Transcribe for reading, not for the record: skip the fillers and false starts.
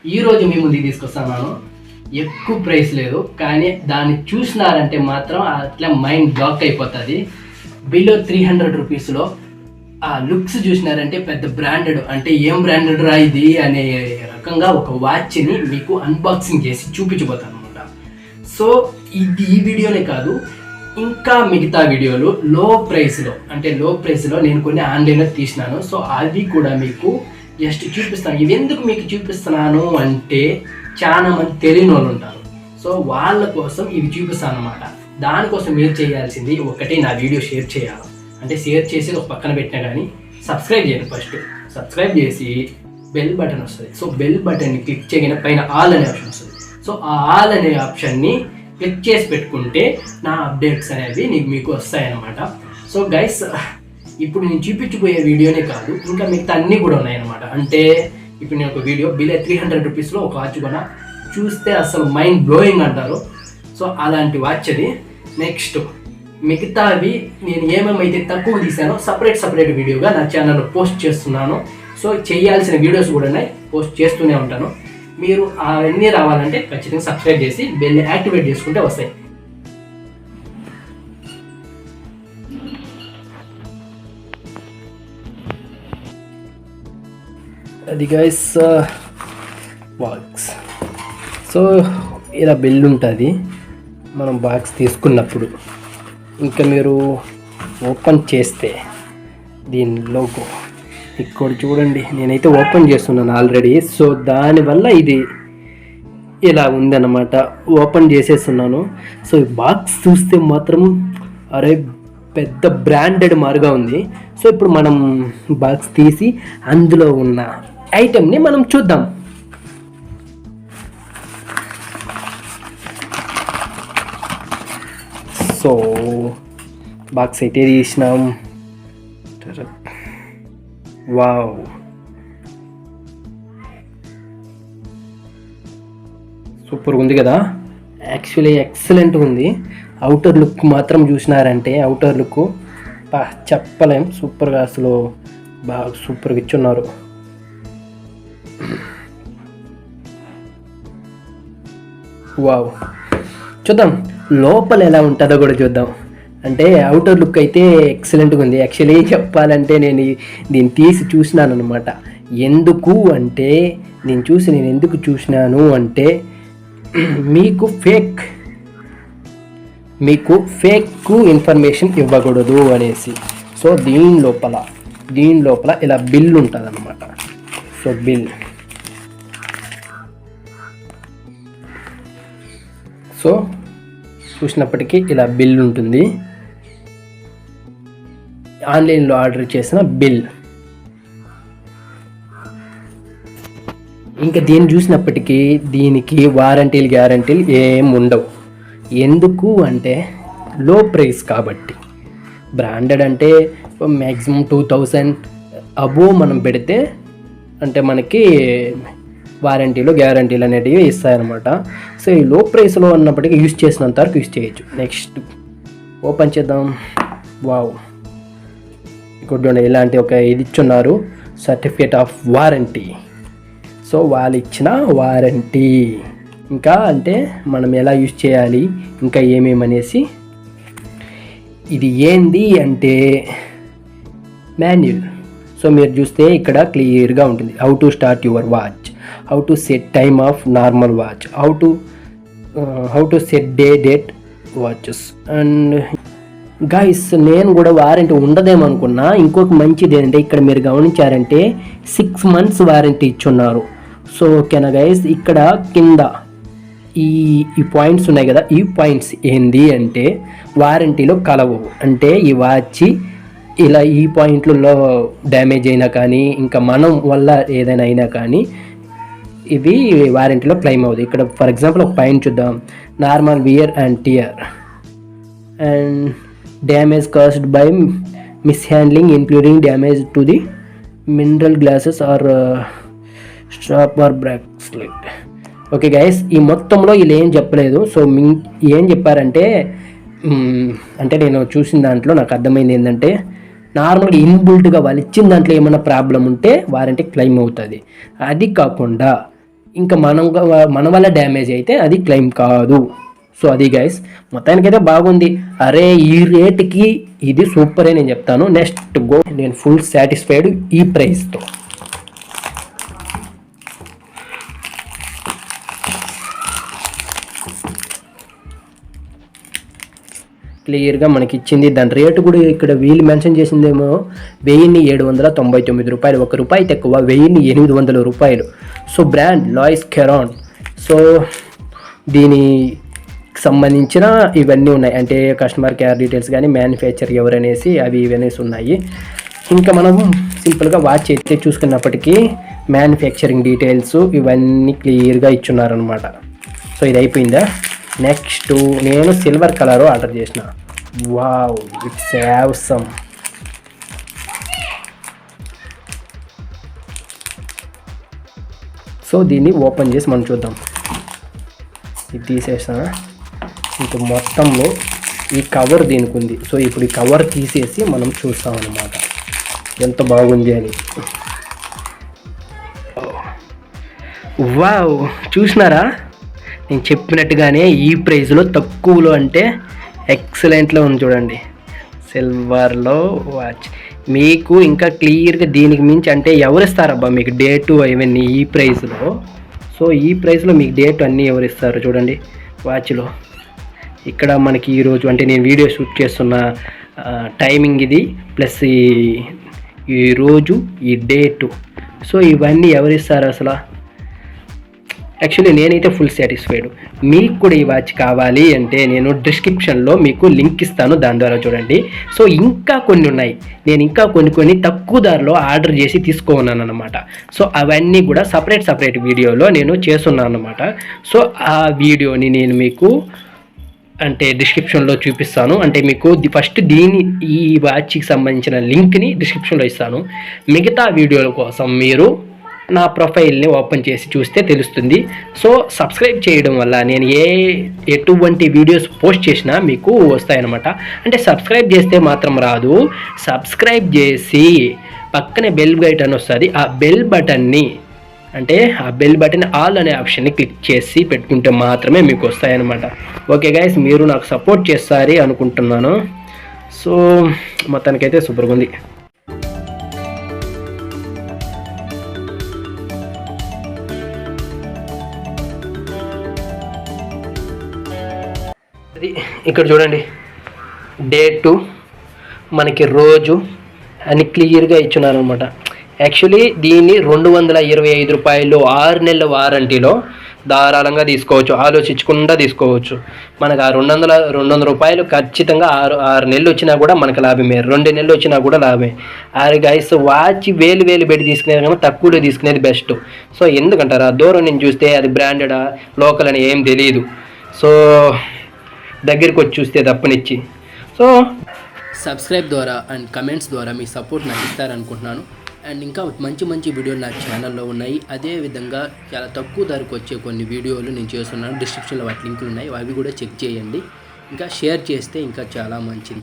ఈరోజు మీ ముందుకు తీసుకొస్తున్నాను. ఎక్కువ ప్రైస్ లేదు, కానీ దాన్ని చూసినారంటే మాత్రం అట్లా మైండ్ బ్లాక్ అయిపోతుంది. బిలో 300 రూపీస్లో ఆ లుక్స్ చూసినారంటే పెద్ద బ్రాండెడ్, అంటే ఏం బ్రాండెడ్ రా ఇది అనే రకంగా ఒక వాచ్ని మీకు అన్బాక్సింగ్ చేసి చూపించబోతాను అనమాట. సో ఇది ఈ వీడియోనే కాదు, ఇంకా మిగతా వీడియోలు లో ప్రైస్లో నేను కొన్ని ఆన్లైన్లో తీసినాను. సో అవి కూడా మీకు జస్ట్ చూపిస్తాను. ఇవి ఎందుకు మీకు చూపిస్తున్నాను అంటే చాలా మంది తెలియని వాళ్ళు ఉంటారు. సో వాళ్ళ కోసం ఇవి చూపిస్తాను అనమాట. దానికోసం మీరు చేయాల్సింది ఒకటి, నా వీడియో షేర్ చేయాలి. అంటే షేర్ చేసి ఒక పక్కన పెట్టినా కానీ సబ్స్క్రైబ్ చేయండి. ఫస్ట్ సబ్స్క్రైబ్ చేసి బెల్ బటన్ వస్తుంది. సో బెల్ బటన్ని క్లిక్ చేయగానే పైన ఆల్ అనే ఆప్షన్ వస్తుంది. సో ఆ ఆల్ అనే ఆప్షన్ని క్లిక్ చేసి పెట్టుకుంటే నా అప్డేట్స్ అనేవి మీకు వస్తాయన్నమాట. సో గైస్, ఇప్పుడు నేను చూపించబోయే వీడియోనే కాదు, ఇంకా మిగతా అన్నీ కూడా ఉన్నాయన్నమాట. అంటే ఇప్పుడు నేను ఒక వీడియో బిలో 300 రూపీస్లో ఒక వాచ్ కొన్నా, చూస్తే అసలు మైండ్ బ్లోయింగ్ అంటారు. సో అలాంటి వాచ్ అది. నెక్స్ట్ మిగతావి నేను ఏమేమైతే తక్కువ తీసానో సపరేట్ వీడియోగా నా ఛానల్లో పోస్ట్ చేస్తున్నాను. సో చేయాల్సిన వీడియోస్ కూడా ఉన్నాయి, పోస్ట్ చేస్తూనే ఉంటాను. మీరు అవన్నీ రావాలంటే ఖచ్చితంగా సబ్స్క్రైబ్ చేసి బెల్ యాక్టివేట్ చేసుకుంటే వస్తాయి. అది గైస్ బాక్స్. సో ఇలా బిల్ ఉంటుంది మనం బాక్స్ తీసుకున్నప్పుడు. ఇంకా మీరు ఓపెన్ చేస్తే దీని లోగో ఇక్కడ చూడండి. నేనైతే ఓపెన్ చేస్తున్నాను ఆల్రెడీ. సో దానివల్ల ఇది ఇలా ఉందన్నమాట. ఓపెన్ చేసేస్తున్నాను. సో ఈ బాక్స్ చూస్తే మాత్రం అరే పెద్ద బ్రాండెడ్ మారుగా ఉంది. సో ఇప్పుడు మనం బాక్స్ తీసి అందులో ఉన్న ఐటెంని మనం చూద్దాం. సో బాక్స్ అయితే తీసినాం. వావ్, సూపర్గా ఉంది కదా. యాక్చువల్లీ ఎక్సలెంట్గా ఉంది. అవుటర్ లుక్ మాత్రం చూసినారంటే అవుటర్ లుక్ చెప్పలేం, సూపర్గా అసలు బాగా సూపర్గా ఇచ్చున్నారు. వావ్, చూద్దాం లోపల ఎలా ఉంటుందో కూడా చూద్దాం. అంటే అవుటర్ లుక్ అయితే ఎక్సలెంట్గా ఉంది. యాక్చువల్లీ చెప్పాలంటే నేను దీన్ని తీసి చూసినాను అనమాట. ఎందుకు అంటే నేను ఎందుకు చూసినాను అంటే మీకు ఫేక్ ఇన్ఫర్మేషన్ ఇవ్వకూడదు అనేసి. సో దీని లోపల ఇలా బిల్ ఉంటుంది అనమాట. సో బిల్, సో చూసినప్పటికీ ఇలా బిల్ ఉంటుంది. ఆన్లైన్లో ఆర్డర్ చేసిన బిల్. ఇంకా దీన్ని చూసినప్పటికీ దీనికి వారంటీలు గ్యారంటీలు ఏం ఉండవు. ఎందుకు అంటే లో ప్రైస్ కాబట్టి. బ్రాండెడ్ అంటే మ్యాక్సిమం 2000 అబోవ్ మనం పెడితే అంటే మనకి వారంటీలు గ్యారంటీలు అనేటివి ఇస్తాయన్నమాట. సో ఈ లో ప్రైస్లో ఉన్నప్పటికీ యూజ్ చేసినంత వరకు యూజ్ చేయొచ్చు. నెక్స్ట్ ఓపెన్ చేద్దాం. వావ్, ఇక్కడ ఇలాంటి ఒక ఇది ఇచ్చున్నారు, సర్టిఫికేట్ ఆఫ్ వారంటీ. సో వాళ్ళు ఇచ్చిన వారంటీ. ఇంకా అంటే మనం ఎలా యూజ్ చేయాలి, ఇంకా ఏమేమనేసి. ఇది ఏంది అంటే మాన్యువల్. సో మీరు చూస్తే ఇక్కడ క్లియర్గా ఉంటుంది. How to start your watch, how to set time of normal watch, how to set date watches. And guys, నేను కూడా వారంటీ ఉండదేమనుకున్నా. ఇంకొక మంచిది ఏంటంటే ఇక్కడ మీరు గమనించారంటే 6 months వారంటీ ఇచ్చున్నారు. సో ఓకేనా గైస్, ఇక్కడ కింద ఈ పాయింట్స్ ఉన్నాయి కదా, ఈ పాయింట్స్ ఏంది అంటే వారంటీలో కలవు. అంటే ఈ వాచ్ ఇలా ఈ పాయింట్లలో డ్యామేజ్ అయినా కానీ, ఇంకా మనం వల్ల ఏదైనా అయినా కానీ ఇవి వారంటీలో క్లెయిమ్ అవుతుంది. ఇక్కడ ఫర్ ఎగ్జాంపుల్ ఒక పాయింట్ చూద్దాం. Normal wear and tear and damage caused by mishandling including damage to the mineral glasses or strap or bracelet. Okay guys, ఈ మొత్తంలో వీళ్ళు ఏం చెప్పలేదు. సో ఏం చెప్పారంటే అంటే నేను చూసిన దాంట్లో నాకు అర్థమైంది ఏంటంటే నార్మల్గా ఇన్బుల్ట్గా వాళ్ళు ఇచ్చిన దాంట్లో ఏమైనా ప్రాబ్లం ఉంటే వారంటీ క్లెయిమ్ అవుతుంది. అది కాకుండా ఇంకా మన వల్ల డ్యామేజ్ అయితే అది క్లెయిమ్ కాదు. సో అది గైస్, మొత్తానికైతే బాగుంది. అరే ఈ రేట్కి ఇది సూపరే నేను చెప్తాను. నెక్స్ట్ గో, నేను ఫుల్ సాటిస్ఫైడ్ ఈ ప్రైస్తో. క్లియర్గా మనకి ఇచ్చింది. దాని రేటు కూడా ఇక్కడ వీళ్ళు మెన్షన్ చేసిందేమో 1799 రూపాయలు, ₹1 తక్కువ, 1800 రూపాయలు. So brand Lois Caron. So దీనికి సంబంధించిన ఇవన్నీ ఉన్నాయి, అంటే కస్టమర్ కేర్ డీటెయిల్స్ కానీ మ్యానుఫ్యాక్చర్ ఎవరనేసి అవి ఇవనేసి ఉన్నాయి. ఇంకా మనం సింపుల్గా వాచ్ అయితే చూసుకున్నప్పటికీ మ్యానుఫ్యాక్చరింగ్ డీటెయిల్స్ ఇవన్నీ క్లియర్గా ఇచ్చున్నారనమాట. సో ఇది అయిపోయిందా. నెక్స్ట్ నేను సిల్వర్ కలర్ ఆర్డర్ చేసిన. Wow, it's awesome. సో దీన్ని ఓపెన్ చేసి మనం చూద్దాం. ఇది తీసేసా. ఇంక మొత్తంలో ఈ కవర్ దీనికి ఉంది. సో ఇప్పుడు ఈ కవర్ తీసేసి మనం చూస్తాం అన్నమాట ఎంత బాగుంది అని. వావ్, చూసినారా, నేను చెప్పినట్టుగానే ఈ ప్రైస్లో తక్కువలో అంటే ఎక్సలెంట్లో ఉంది చూడండి. సిల్వర్లో వాచ్ మీకు ఇంకా క్లియర్గా దీనికి మించి అంటే ఎవరిస్తారబ్బా మీకు డేటు అవన్నీ ఈ ప్రైస్లో. సో ఈ ప్రైస్లో మీకు డేట్ అన్నీ ఎవరిస్తారు చూడండి వాచ్లో. ఇక్కడ మనకి ఈరోజు అంటే నేను వీడియో షూట్ చేస్తున్న టైమింగ్ ఇది, ప్లస్ ఈరోజు ఈ డేటు. సో ఇవన్నీ ఎవరిస్తారు అసలు. యాక్చువల్లీ నేనైతే ఫుల్ సాటిస్ఫైడ్. మీకు కూడా ఈ వాచ్ కావాలి అంటే నేను డిస్క్రిప్షన్లో మీకు లింక్ ఇస్తాను, దాని ద్వారా చూడండి. సో ఇంకా కొన్ని ఉన్నాయి, నేను ఇంకా కొన్ని తక్కువ ధరలో ఆర్డర్ చేసి తీసుకున్నాను అనమాట. సో అవన్నీ కూడా సపరేట్ వీడియోలో నేను చేస్తున్నాను అనమాట. సో ఆ వీడియోని నేను మీకు అంటే డిస్క్రిప్షన్లో చూపిస్తాను. అంటే మీకు ఫస్ట్ ఈ వాచ్కి సంబంధించిన లింక్ని డిస్క్రిప్షన్లో ఇస్తాను. మిగతా వీడియోల కోసం మీరు నా ప్రొఫైల్ని ఓపెన్ చేసి చూస్తే తెలుస్తుంది. సో సబ్స్క్రైబ్ చేయడం వల్ల నేను ఎటువంటి వీడియోస్ పోస్ట్ చేసినా మీకు వస్తాయన్నమాట. అంటే సబ్స్క్రైబ్ చేస్తే మాత్రం రాదు, సబ్స్క్రైబ్ చేసి పక్కనే బెల్ బటన్ వస్తుంది. ఆ బెల్ బటన్ ఆల్ అనే ఆప్షన్ని క్లిక్ చేసి పెట్టుకుంటే మాత్రమే మీకు వస్తాయన్నమాట. ఓకే గైస్, మీరు నాకు సపోర్ట్ చేస్తారని అనుకుంటున్నాను. సో మొత్తానికైతే సూపర్గా ఉంది. అది ఇక్కడ చూడండి, డేటు మనకి రోజు అని క్లియర్గా ఇచ్చున్నారనమాట. యాక్చువల్లీ దీన్ని 225 రూపాయలు 6 నెలల వారంటీలో ధారాళంగా తీసుకోవచ్చు, ఆలోచించకుండా తీసుకోవచ్చు. మనకు ఆ 200 రూపాయలు ఖచ్చితంగా 6 నెలలు వచ్చినా కూడా మనకు లాభమే, 2 నెలలు వచ్చినా కూడా లాభమే. అది గైస్ వాచ్ వేలు పెట్టి తీసుకునేది కానీ తక్కువలో తీసుకునేది బెస్ట్. సో ఎందుకంటారా, దూరం నుంచి చూస్తే అది బ్రాండెడా లోకల్ అని ఏం తెలియదు. సో దగ్గరికి వచ్చి చూస్తే తప్పనిచ్చి. సో సబ్స్క్రైబ్ ద్వారా అండ్ కమెంట్స్ ద్వారా మీ సపోర్ట్ నాకు ఇస్తారనుకుంటున్నాను. అండ్ ఇంకా మంచి వీడియోలు నా ఛానల్లో ఉన్నాయి. అదేవిధంగా చాలా తక్కువ ధరకు వచ్చే కొన్ని వీడియోలు నేను చేస్తున్నాను. డిస్క్రిప్షన్లో వాటి లింకులు ఉన్నాయి, అవి కూడా చెక్ చేయండి. ఇంకా షేర్ చేస్తే ఇంకా చాలా మంచిది.